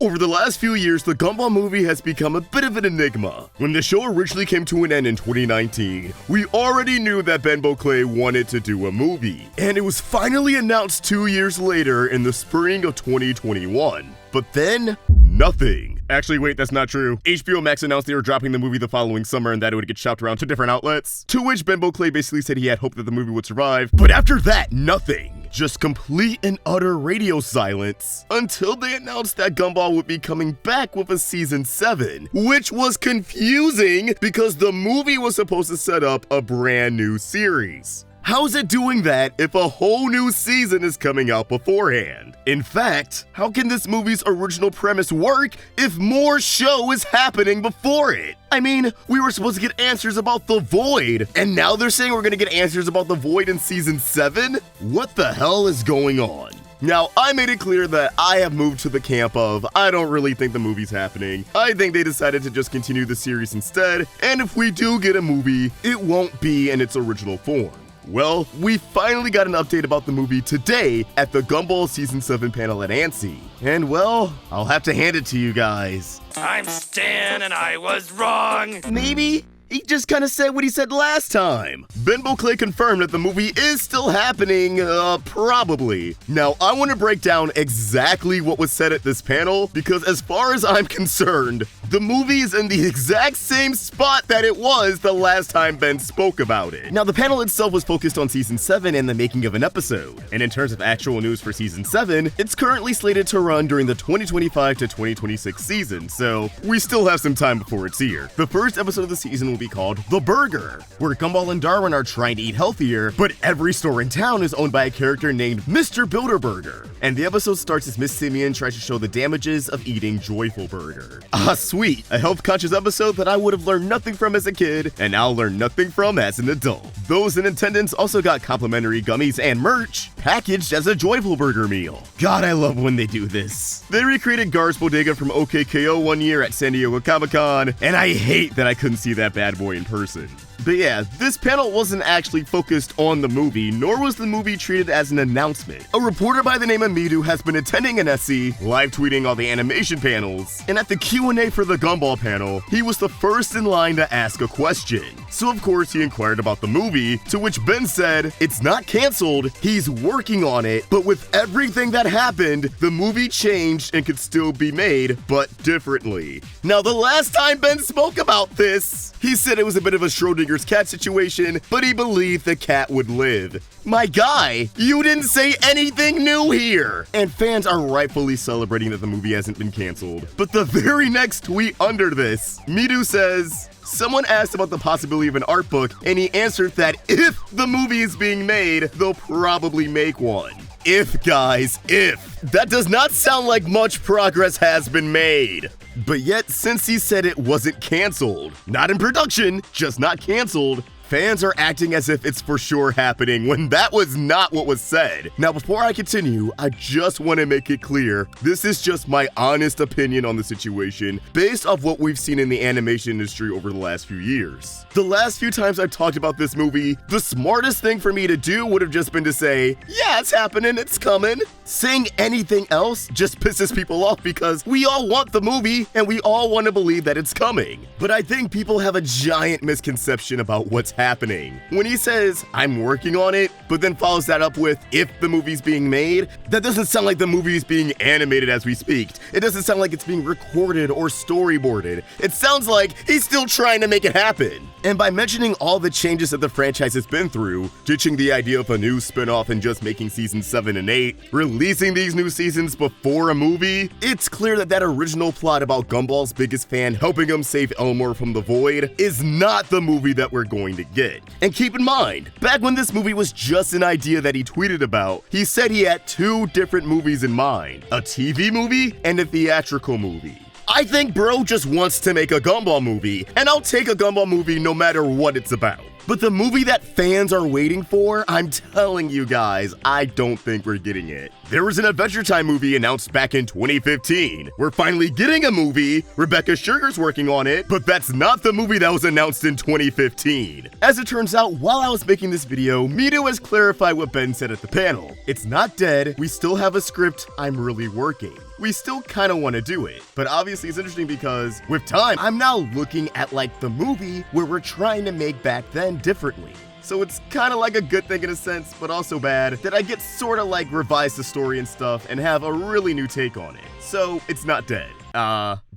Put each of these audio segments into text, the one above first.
Over the last few years, the Gumball movie has become a bit of an enigma. When the show originally came to an end in 2019, we already knew that Ben Beauclair wanted to do a movie, and it was finally announced 2 years later in the spring of 2021. But then, nothing. Actually, wait, that's not true. HBO Max announced they were dropping the movie the following summer and that it would get shopped around to different outlets, to which Ben Beauclair basically said he had hoped that the movie would survive. But after that, nothing. Just complete and utter radio silence until they announced that Gumball would be coming back with a season 7, which was confusing because the movie was supposed to set up a brand new series. How's it doing that if a whole new season is coming out beforehand? In fact, how can this movie's original premise work if more show is happening before it? I mean, we were supposed to get answers about the Void, and now they're saying we're gonna get answers about the Void in season 7? What the hell is going on? Now, I made it clear that I have moved to the camp of, I don't really think the movie's happening. I think they decided to just continue the series instead, and if we do get a movie, it won't be in its original form. Well, we finally got an update about the movie today at the Gumball Season 7 panel at Annecy. And well, I'll have to hand it to you guys. I'm Stan and I was wrong. Maybe? He just kind of said what he said last time. Ben Beauclair confirmed that the movie is still happening, probably. Now, I want to break down exactly what was said at this panel, because as far as I'm concerned, the movie is in the exact same spot that it was the last time Ben spoke about it. Now, the panel itself was focused on Season 7 and the making of an episode. And in terms of actual news for Season 7, it's currently slated to run during the 2025 to 2026 season, so we still have some time before it's here. The first episode of the season will be called The Burger, where Gumball and Darwin are trying to eat healthier, but every store in town is owned by a character named Mr. Bilderberger. And the episode starts as Miss Simeon tries to show the damages of eating Joyful Burger. Ah, sweet. A health-conscious episode that I would have learned nothing from as a kid, and now learn nothing from as an adult. Those in attendance also got complimentary gummies and merch packaged as a Joyful Burger meal. God, I love when they do this. They recreated Gar's Bodega from OKKO one year at San Diego Comic-Con, and I hate that I couldn't see that bad boy in person. But yeah, this panel wasn't actually focused on the movie, nor was the movie treated as an announcement. A reporter by the name of Midu has been attending Annecy, live tweeting all the animation panels, and at the Q&A for the Gumball panel, he was the first in line to ask a question. So of course he inquired about the movie, to which Ben said, it's not canceled, he's working on it, but with everything that happened, the movie changed and could still be made, but differently. Now the last time Ben spoke about this, he said it was a bit of a Schrodinger's cat situation, but he believed the cat would live. My guy, you didn't say anything new here! And fans are rightfully celebrating that the movie hasn't been canceled. But the very next tweet under this, Midu says, someone asked about the possibility of an art book, and he answered that if the movie is being made, they'll probably make one. If, guys, if. That does not sound like much progress has been made. But yet, since he said it wasn't canceled, not in production, just not canceled, fans are acting as if it's for sure happening when that was not what was said. Now, before I continue, I just want to make it clear, this is just my honest opinion on the situation based off what we've seen in the animation industry over the last few years. The last few times I've talked about this movie, the smartest thing for me to do would have just been to say, yeah, it's happening, it's coming. Saying anything else just pisses people off because we all want the movie and we all want to believe that it's coming. But I think people have a giant misconception about what's happening. When he says, I'm working on it, but then follows that up with, if the movie's being made, that doesn't sound like the movie is being animated as we speak. It doesn't sound like it's being recorded or storyboarded. It sounds like he's still trying to make it happen. And by mentioning all the changes that the franchise has been through, ditching the idea of a new spin-off and just making seasons 7 and 8, releasing these new seasons before a movie, it's clear that that original plot about Gumball's biggest fan helping him save Elmore from the Void is not the movie that we're going to get. And keep in mind, back when this movie was just an idea that he tweeted about, he said he had 2 different movies in mind, a TV movie and a theatrical movie. I think bro just wants to make a Gumball movie, and I'll take a Gumball movie no matter what it's about. But the movie that fans are waiting for, I'm telling you guys, I don't think we're getting it. There was an Adventure Time movie announced back in 2015. We're finally getting a movie. Rebecca Sugar's working on it, but that's not the movie that was announced in 2015. As it turns out, while I was making this video, Midu has clarified what Ben said at the panel. It's not dead. We still have a script. I'm really working. we still kind of want to do it. But obviously it's interesting because with time, I'm now looking at like the movie where we're trying to make back then differently. So it's kind of like a good thing in a sense, but also bad, that I get sort of like revise the story and stuff and have a really new take on it. So it's not dead.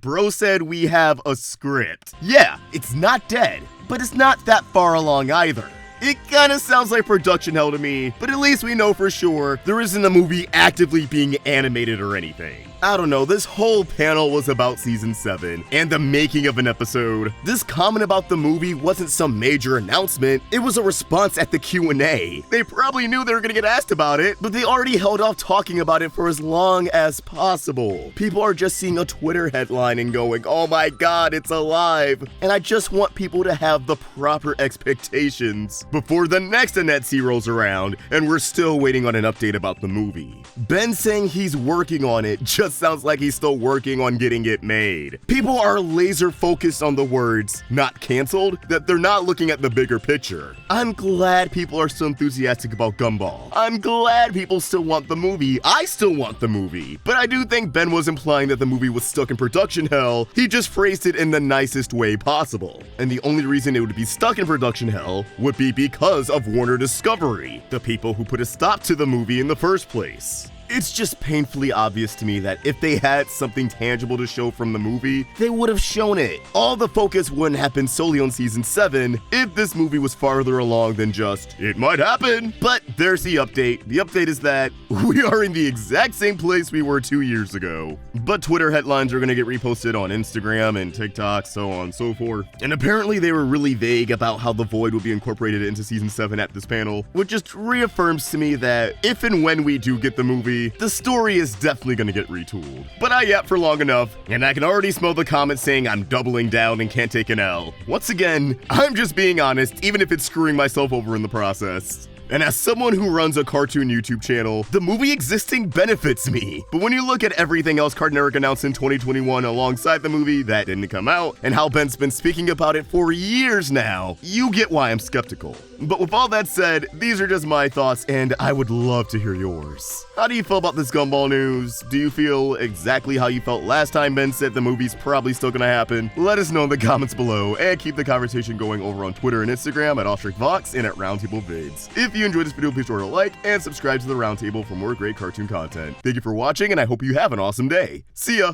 Bro said we have a script. Yeah, it's not dead, but it's not that far along either. It kinda sounds like production hell to me, but at least we know for sure there isn't a movie actively being animated or anything. I don't know, this whole panel was about season 7 and the making of an episode. This comment about the movie wasn't some major announcement, it was a response at the Q&A. They probably knew they were gonna get asked about it, but they already held off talking about it for as long as possible. People are just seeing a Twitter headline and going, oh my god, it's alive. And I just want people to have the proper expectations before the next Annecy rolls around and we're still waiting on an update about the movie. Ben saying he's working on it just sounds like he's still working on getting it made. People are laser focused on the words not canceled, that they're not looking at the bigger picture. I'm glad people are so enthusiastic about Gumball. I'm glad people still want the movie. I still want the movie. But I do think Ben was implying that the movie was stuck in production hell. He just phrased it in the nicest way possible. And the only reason it would be stuck in production hell would be because of Warner Discovery, the people who put a stop to the movie in the first place. It's just painfully obvious to me that if they had something tangible to show from the movie, they would have shown it. All the focus wouldn't have been solely on season 7 if this movie was farther along than just, it might happen. But there's the update. The update is that we are in the exact same place we were 2 years ago. But Twitter headlines are gonna get reposted on Instagram and TikTok, so on and so forth. And apparently they were really vague about how the Void will be incorporated into season 7 at this panel, which just reaffirms to me that if and when we do get the movie, the story is definitely gonna get retooled. But I yapped for long enough, and I can already smell the comments saying I'm doubling down and can't take an L. Once again, I'm just being honest, even if it's screwing myself over in the process. And as someone who runs a cartoon YouTube channel, the movie existing benefits me. But when you look at everything else Cartoon Network announced in 2021 alongside the movie that didn't come out, and how Ben's been speaking about it for years now, you get why I'm skeptical. But with all that said, these are just my thoughts, and I would love to hear yours. How do you feel about this Gumball news? Do you feel exactly how you felt last time Ben said the movie's probably still gonna happen? Let us know in the comments below, and keep the conversation going over on Twitter and Instagram at OstricVox and at Roundtable Vids. If you enjoyed this video, please throw a like and subscribe to the Roundtable for more great cartoon content. Thank you for watching, and I hope you have an awesome day. See ya!